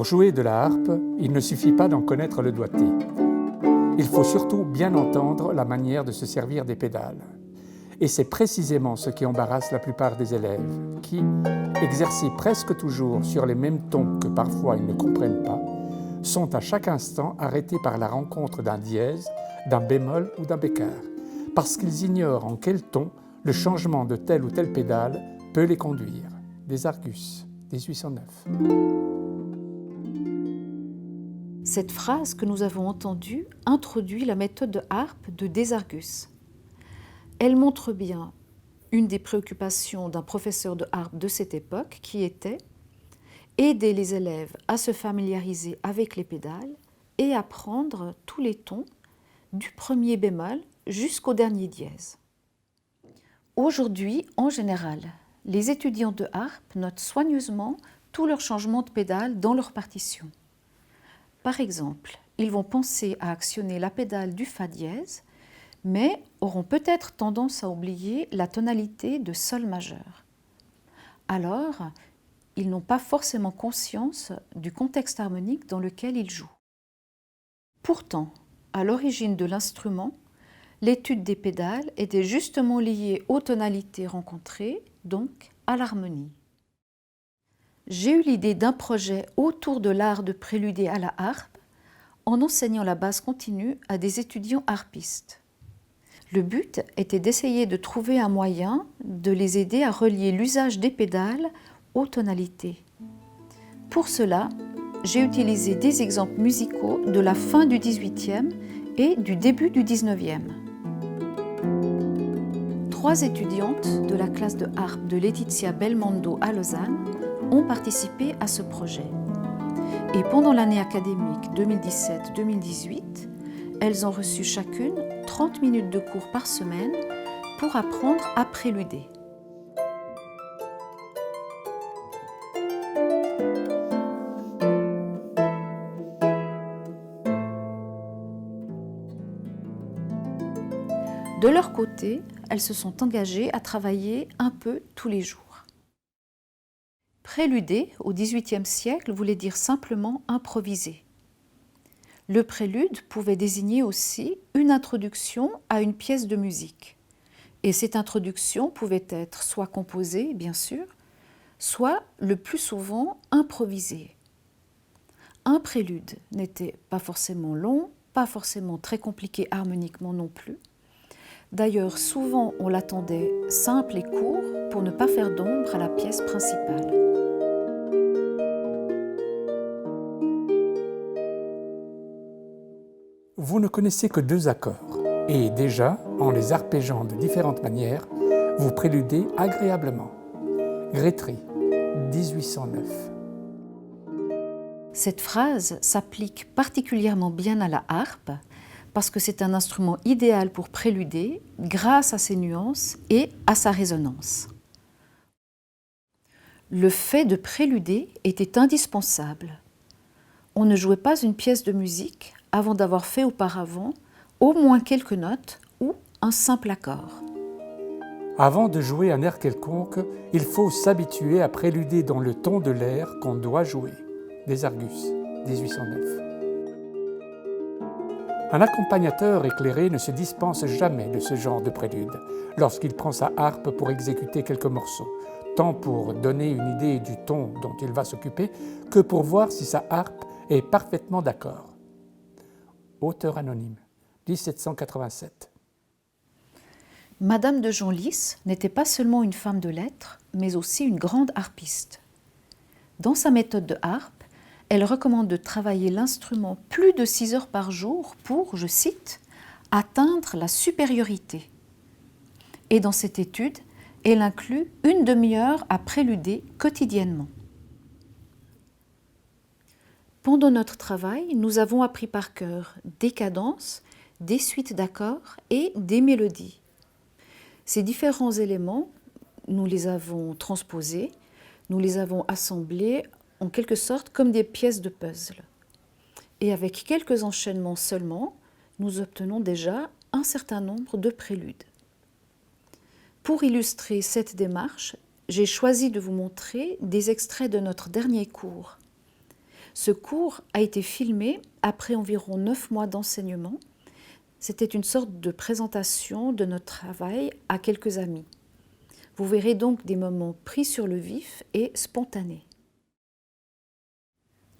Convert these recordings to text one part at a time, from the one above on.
jouer de la harpe, il ne suffit pas d'en connaître le doigté. Il faut surtout bien entendre la manière de se servir des pédales. Et c'est précisément ce qui embarrasse la plupart des élèves, qui, exercés presque toujours sur les mêmes tons que parfois ils ne comprennent pas, sont à chaque instant arrêtés par la rencontre d'un dièse, d'un bémol ou d'un bécard, parce qu'ils ignorent en quel ton le changement de telle ou telle pédale peut les conduire. Des Argus, 1809. Cette phrase que nous avons entendue introduit la méthode de harpe de Desargus. Elle montre bien une des préoccupations d'un professeur de harpe de cette époque qui était aider les élèves à se familiariser avec les pédales et apprendre tous les tons du premier bémol jusqu'au dernier dièse. Aujourd'hui, en général, les étudiants de harpe notent soigneusement tous leurs changements de pédales dans leur partition. Par exemple, ils vont penser à actionner la pédale du Fa dièse, mais auront peut-être tendance à oublier la tonalité de Sol majeur. Alors, ils n'ont pas forcément conscience du contexte harmonique dans lequel ils jouent. Pourtant, à l'origine de l'instrument, l'étude des pédales était justement liée aux tonalités rencontrées, donc à l'harmonie. J'ai eu l'idée d'un projet autour de l'art de préluder à la harpe en enseignant la basse continue à des étudiants harpistes. Le but était d'essayer de trouver un moyen de les aider à relier l'usage des pédales aux tonalités. Pour cela, j'ai utilisé des exemples musicaux de la fin du XVIIIe et du début du XIXe. 3 étudiantes de la classe de harpe de Laetitia Belmondo à Lausanne ont participé à ce projet. Et pendant l'année académique 2017-2018, elles ont reçu chacune 30 minutes de cours par semaine pour apprendre à préluder. De leur côté, elles se sont engagées à travailler un peu tous les jours. Préluder, au XVIIIe siècle, voulait dire simplement improviser. Le prélude pouvait désigner aussi une introduction à une pièce de musique. Et cette introduction pouvait être soit composée, bien sûr, soit le plus souvent improvisée. Un prélude n'était pas forcément long, pas forcément très compliqué harmoniquement non plus. D'ailleurs, souvent on l'attendait simple et court pour ne pas faire d'ombre à la pièce principale. Vous ne connaissez que 2 accords, et déjà, en les arpégeant de différentes manières, vous préludez agréablement. Grétry, 1809. Cette phrase s'applique particulièrement bien à la harpe parce que c'est un instrument idéal pour préluder grâce à ses nuances et à sa résonance. Le fait de préluder était indispensable. On ne jouait pas une pièce de musique avant d'avoir fait auparavant au moins quelques notes ou un simple accord. Avant de jouer un air quelconque, il faut s'habituer à préluder dans le ton de l'air qu'on doit jouer. Des Argus, 1809. Un accompagnateur éclairé ne se dispense jamais de ce genre de prélude lorsqu'il prend sa harpe pour exécuter quelques morceaux, tant pour donner une idée du ton dont il va s'occuper que pour voir si sa harpe est parfaitement d'accord. Auteur anonyme, 1787. Madame de Genlis n'était pas seulement une femme de lettres, mais aussi une grande harpiste. Dans sa méthode de harpe, elle recommande de travailler l'instrument plus de 6 heures par jour pour, je cite, « atteindre la supériorité ». Et dans cette étude, elle inclut une demi-heure à préluder quotidiennement. Pendant notre travail, nous avons appris par cœur des cadences, des suites d'accords et des mélodies. Ces différents éléments, nous les avons transposés, nous les avons assemblés en quelque sorte comme des pièces de puzzle. Et avec quelques enchaînements seulement, nous obtenons déjà un certain nombre de préludes. Pour illustrer cette démarche, j'ai choisi de vous montrer des extraits de notre dernier cours. Ce cours a été filmé après environ 9 mois d'enseignement. C'était une sorte de présentation de notre travail à quelques amis. Vous verrez donc des moments pris sur le vif et spontanés.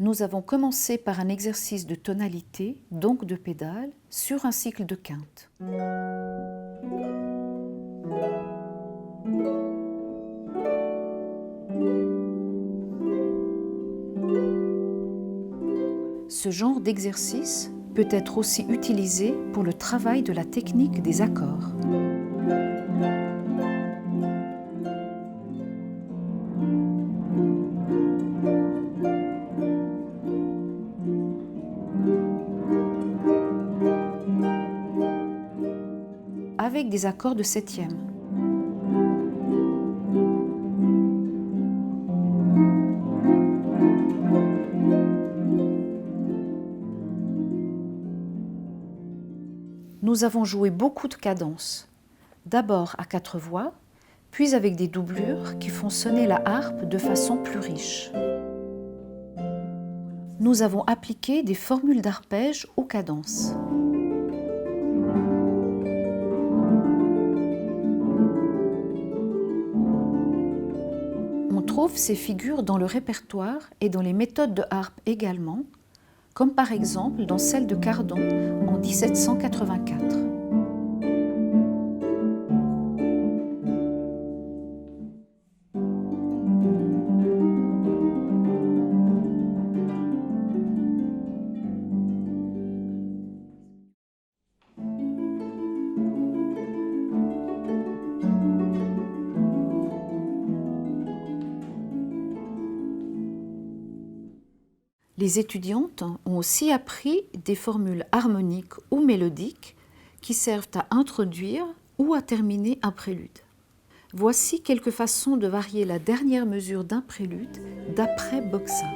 Nous avons commencé par un exercice de tonalité, donc de pédale, sur un cycle de quinte. Ce genre d'exercice peut être aussi utilisé pour le travail de la technique des accords. Avec des accords de septième. Nous avons joué beaucoup de cadences, d'abord à 4 voix, puis avec des doublures qui font sonner la harpe de façon plus riche. Nous avons appliqué des formules d'arpège aux cadences. On trouve ces figures dans le répertoire et dans les méthodes de harpe également, comme par exemple dans celle de Cardon en 1784. Les étudiantes ont aussi appris des formules harmoniques ou mélodiques qui servent à introduire ou à terminer un prélude. Voici quelques façons de varier la dernière mesure d'un prélude d'après Boxa.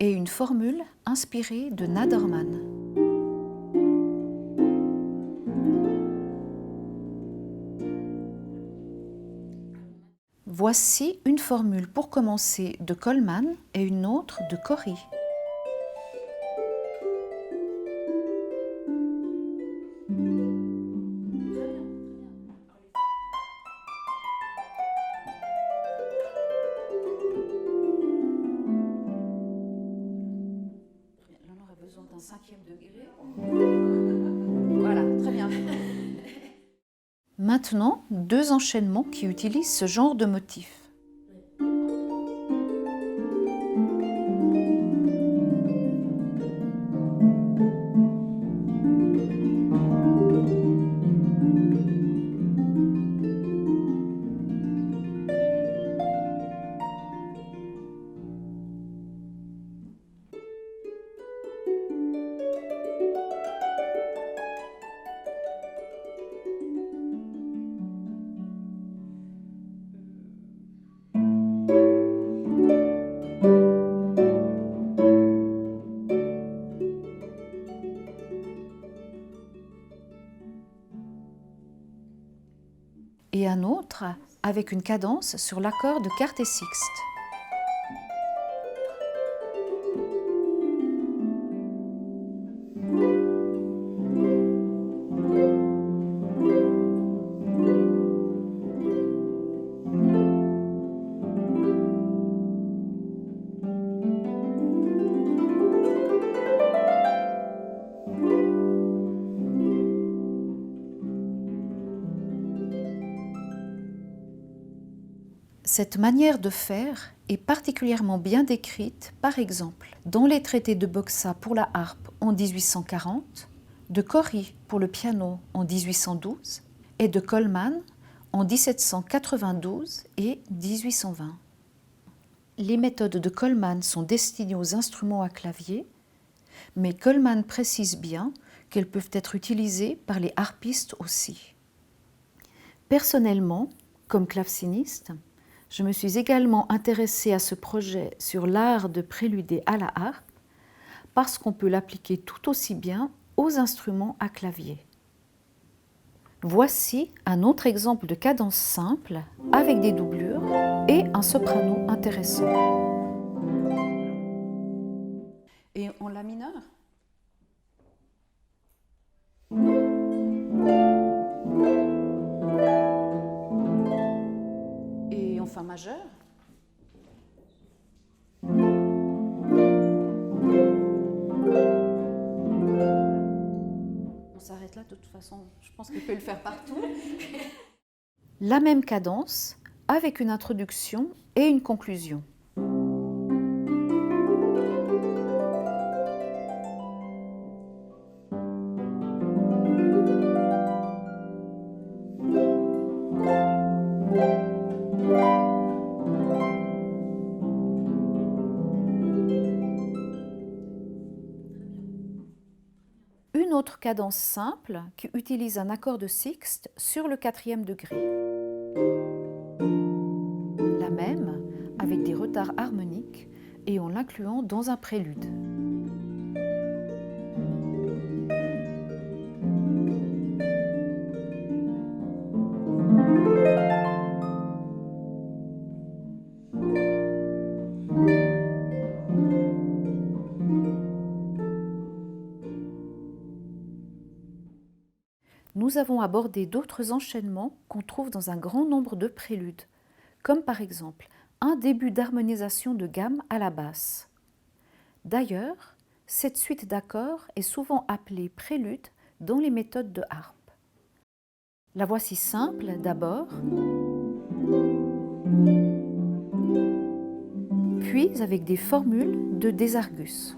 Et une formule inspirée de Naderman. Voici une formule pour commencer de Coleman et une autre de Corry. D'un 5e degré. Voilà, très bien. Maintenant, 2 enchaînements qui utilisent ce genre de motif. Et un autre avec une cadence sur l'accord de quarte et sixte. Cette manière de faire est particulièrement bien décrite, par exemple, dans les traités de Boxa pour la harpe en 1840, de Corry pour le piano en 1812 et de Coleman en 1792 et 1820. Les méthodes de Coleman sont destinées aux instruments à clavier, mais Coleman précise bien qu'elles peuvent être utilisées par les harpistes aussi. Personnellement, Comme claveciniste, je me suis également intéressée à ce projet sur l'art de préluder à la harpe parce qu'on peut l'appliquer tout aussi bien aux instruments à clavier. Voici un autre exemple de cadence simple avec des doublures et un soprano intéressant. Et en la mineur ? Et en fa majeur ? On s'arrête là, de toute façon, je pense qu'il peut le faire partout. La même cadence, avec une introduction et une conclusion. Une autre cadence simple qui utilise un accord de sixte sur le 4e degré. La même avec des retards harmoniques et en l'incluant dans un prélude. Nous avons abordé d'autres enchaînements qu'on trouve dans un grand nombre de préludes, comme par exemple un début d'harmonisation de gamme à la basse. D'ailleurs, cette suite d'accords est souvent appelée prélude dans les méthodes de harpe. La voici simple d'abord, puis avec des formules de désargus.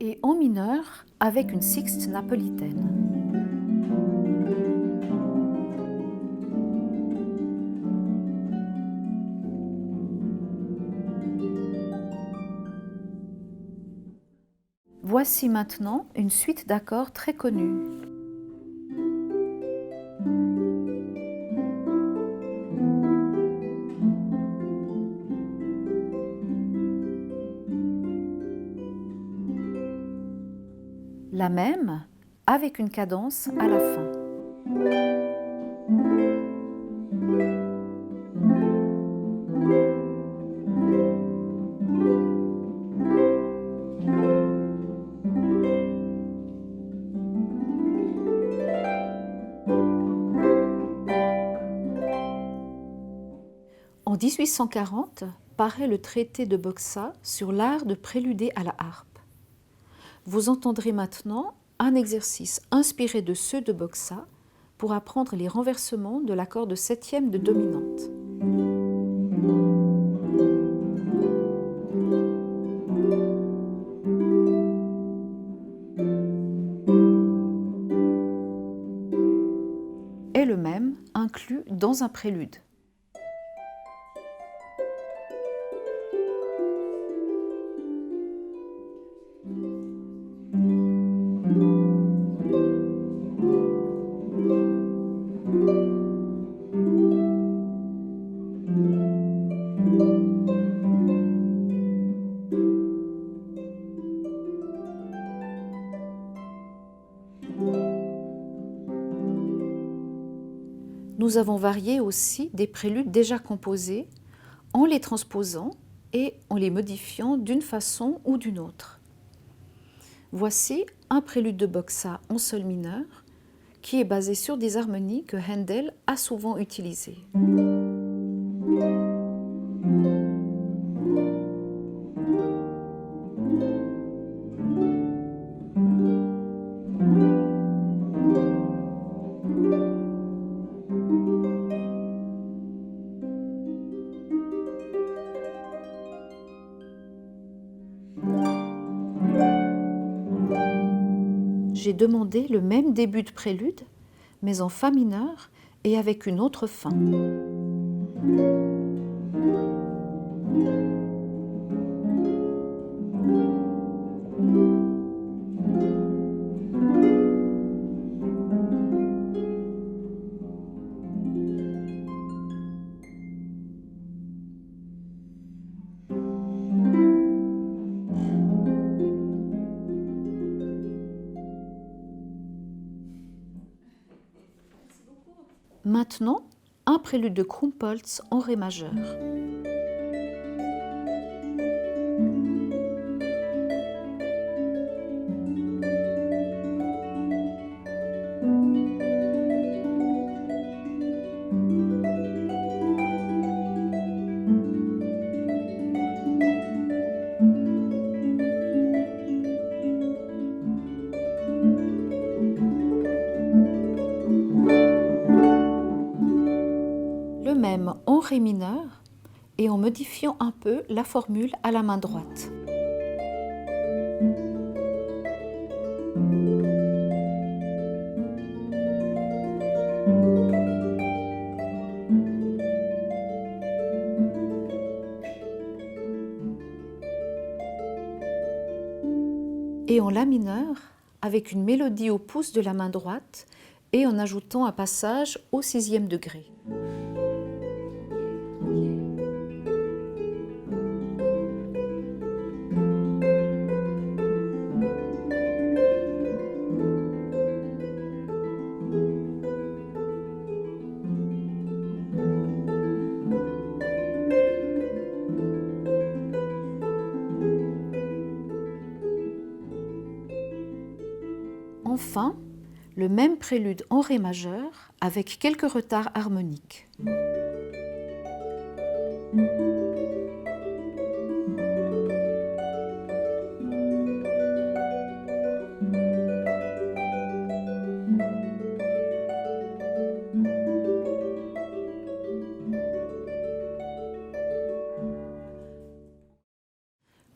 Et en mineur avec une sixte napolitaine. Voici maintenant une suite d'accords très connus. La même avec une cadence à la fin. En 1840 paraît le traité de Boksa sur l'art de préluder à la harpe. Vous entendrez maintenant un exercice inspiré de ceux de Boksa pour apprendre les renversements de l'accord de septième de dominante. Et le même inclus dans un prélude. Nous avons varié aussi des préludes déjà composés en les transposant et en les modifiant d'une façon ou d'une autre. Voici un prélude de Boksa en sol mineur qui est basé sur des harmonies que Handel a souvent utilisées. j'ai demandé le même début de prélude, mais en fa mineur et avec une autre fin. Maintenant, un prélude de Krumpholz en ré majeur. Le même en ré mineur et en modifiant un peu la formule à la main droite. Et en la mineur avec une mélodie au pouce de la main droite et en ajoutant un passage au 6e degré. Enfin, le même prélude en ré majeur avec quelques retards harmoniques.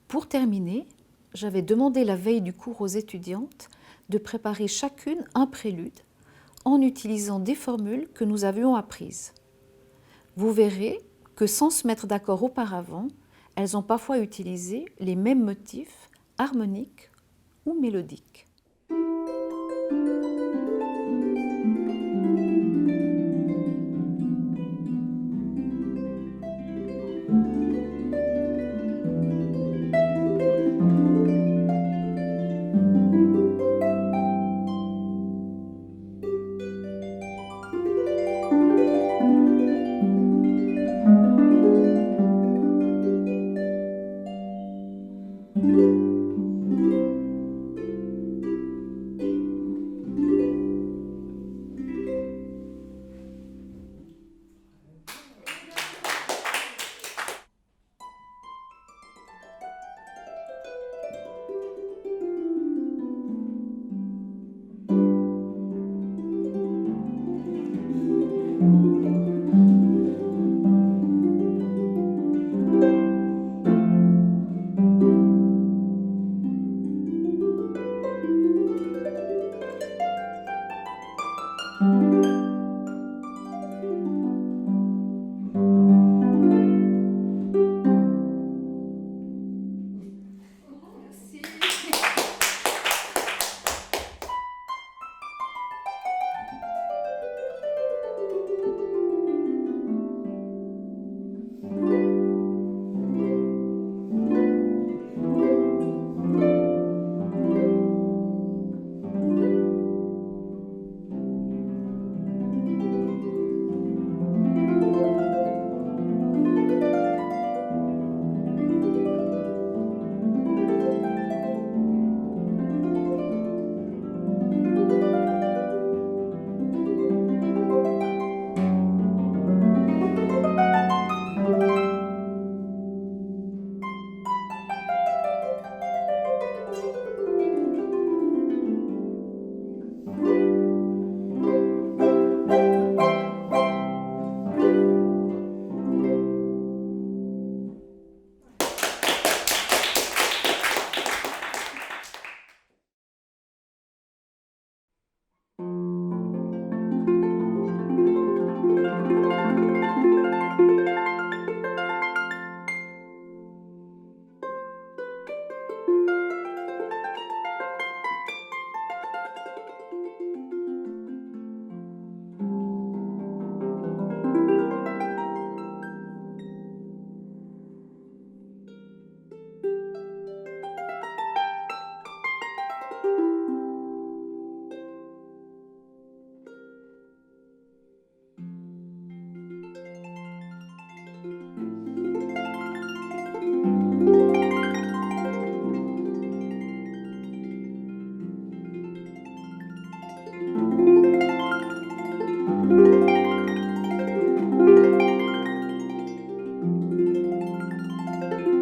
Pour terminer, j'avais demandé la veille du cours aux étudiantes de préparer chacune un prélude en utilisant des formules que nous avions apprises. Vous verrez que sans se mettre d'accord auparavant, elles ont parfois utilisé les mêmes motifs harmoniques ou mélodiques.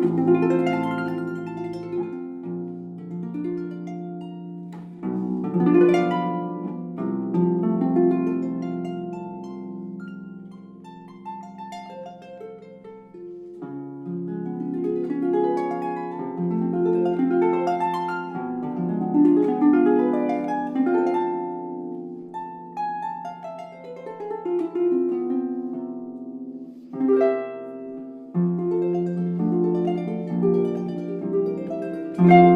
Thank you.